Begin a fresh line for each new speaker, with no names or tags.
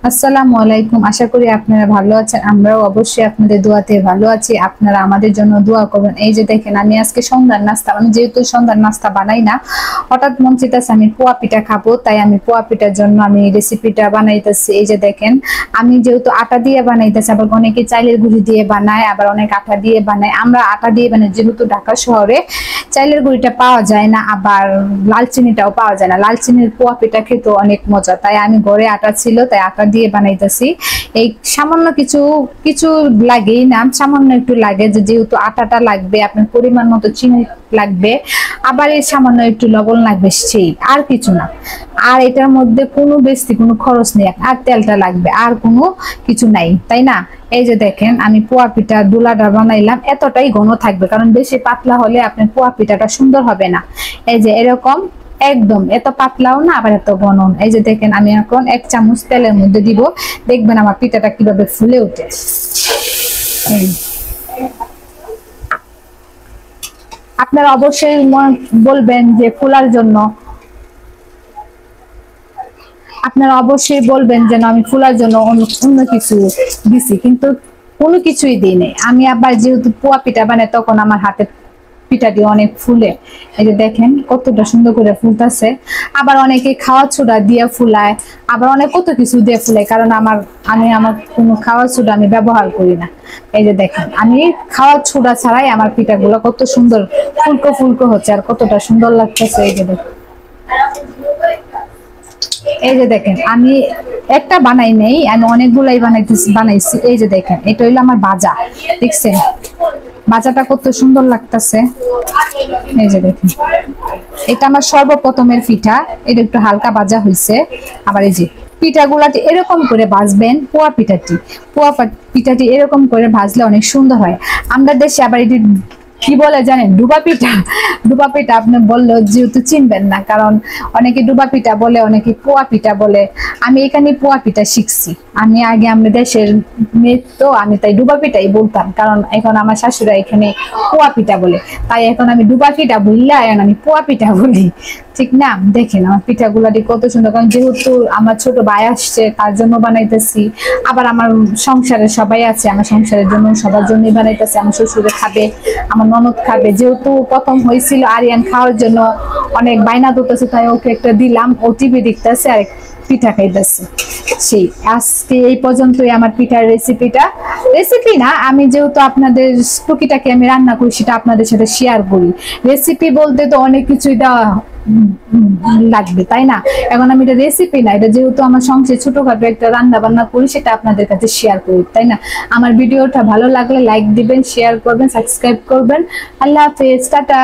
আসসালামু আলাইকুম। আশা করি আপনারা ভালো আছেন। আমরাও অবশ্যই আপনাদের দোয়াতে ভালো আছি। আপনারা আমাদের জন্য দোয়া করবেন। এই যে দেখেন, আমি আজকে সন্ধ্যার নাস্তা, আমি যেহেতু সন্ধ্যার নাস্তা বানাই না, হঠাৎ মন চাইতেছে আমি পোয়া পিঠা খাবো, তাই আমি পোয়া পিঠার জন্য আমি রেসিপিটা বানাইতেছি। এই যে দেখেন, আমি যেহেতু আটা দিয়ে বানাইতেছি, আবার অনেকে চাইলের গুঁড়ি দিয়ে বানায়, আবার অনেক আটা দিয়ে বানায়। আমরা আটা দিয়ে বানাই, যেহেতু ঢাকা শহরে চাইলের গুঁড়িটা পাওয়া যায় না, আবার লাল চিনিটাও পাওয়া যায় না। লাল চিনির পোয়া পিঠা খেতে অনেক মজা, তাই আমি ঘরে আটা ছিল, তাই আটা দিয়ে বানাইতেছি। এই সামান্য কিছু কিছু লাগেই না, সামান্য একটু লাগে, যেহেতু আটাটা লাগবে, আপনার পরিমাণ মতো চিনি লাগবে, আবার এই সামান্য একটু লবণ লাগবে, সেই আর কিছু না। আর এটার মধ্যে কোনো বেশি কোনো খরচ নেই, আর তেলটা লাগবে, আর কোনো কিছু নাই, তাই না? এই যে দেখেন, আমি পোয়া পিঠা দুলাটা বানাইলাম, এতটাই ঘন থাকবে, কারণ বেশি পাতলা হলে আপনার পোয়া পিঠাটা সুন্দর হবে না। এই যে এরকম একদম এত পাতলাও না, আবার এত ঘন। এই যে দেখেন, আমি এখন 1 চামচ তেলের মধ্যে দিব, দেখবেন আমার পিঠাটা কিভাবে ফুলে ওঠে। আপনারা অবশ্যই বলবেন যে ফুলার জন্য, আপনারা অবশ্যই বলবেন যেন আমি ফুলার জন্য অন্য কিছু দিছি, কিন্তু কোনো কিছুই দিই নাই। আমি আবার যেহেতু পোয়া পিঠা বানাই, তখন আমার হাতে পিঠাটি অনেক ফুলে। এই যে দেখেন কতটা সুন্দর করে ফুলতেছে। আবার অনেকে খাওয়া সোডা দিয়ে ফুলায়, আবার অনেক কত কিছু দিয়ে ফুলায়, কারণ আমার কোনো খাওয়া সোডা আমি ব্যবহার করি না। এই যে দেখেন, আমি খাওয়া সোডা ছাড়াই আমার পিঠাগুলো কত সুন্দর ফুলকো ফুলকো হচ্ছে, আর কতটা সুন্দর লাগতেছে। এই যে দেখেন, এই যে দেখেন, আমি একটা বানাই নেই, আমি অনেকগুলাই বানাইছি। এই যে দেখেন, এটা হইলো আমার ভাজা, দেখছেন ভাজাটা কত সুন্দর লাগতেছে। এই যে দেখেন, এটা আমার সর্বপ্রথমের পিঠা, এটা একটু হালকা ভাজা হয়েছে। আবার এই যে পিঠাগুলাটি এরকম করে ভাজবেন, পোয়া পিঠাটি এরকম করে ভাজলে অনেক সুন্দর হয়। আমরা দেশে আবার এটি কি বলে জানেন, ডুবা পিঠা। ডুবা পিঠা আপনি বললেও যেহেতু চিনবেন না, কারণ অনেকে ডুবা পিঠা বলে, অনেকে পোয়া পিঠা বলে। আমি এখানে পোয়া পিঠা শিখছি। আমি আগে আমাদের দেশের মেয়ে, তো আমি তাই ডুবা পিঠাই বলতাম, কারণ এখন আমার শাশুড়া এখানে পোয়া পিঠা বলে, তাই এখন আমি ডুবা পিঠা বললে এখন আমি পোয়া পিঠা বলি, ঠিক না? দেখেন আমার পিঠাগুলাটি কত সুন্দর, কারণ যেহেতু আমার ছোট ভাই আসছে, তার জন্য বানাইতেছি। আবার আমার সংসারে সবাই আছে, আমার সংসারের জন্য সবার জন্যই বানাইতেছি। আমার শ্বশুরে খাবে, আমার ননদ খাবে, যেহেতু প্রথম হয়েছিল আরিয়ান খাওয়ার জন্য অনেক বায়না ধরতেছে, তাই ওকে একটা দিলাম, ও টিভি দেখতেছে আর পিঠা খাইতেছে। সেই আজকে এই পর্যন্তই আমার পিঠার রেসিপি না, আমি যেহেতু আপনাদের টুকিটাকে আমি রান্না করি, সেটা আপনাদের সাথে শেয়ার করি। রেসিপি বলতে তো অনেক কিছুই দেওয়া লাগবে, তাই না? এখন আমি এটা রেসিপি না, এটা যেহেতু আমার সংসারে ছোটখাটো একটা রান্না বান্না করি, সেটা আপনাদের কাছে শেয়ার করি, তাই না? আমার ভিডিওটা ভালো লাগলে লাইক দিবেন, শেয়ার করবেন, সাবস্ক্রাইব করবেন। আল্লাহ হাফেজ, টাটা।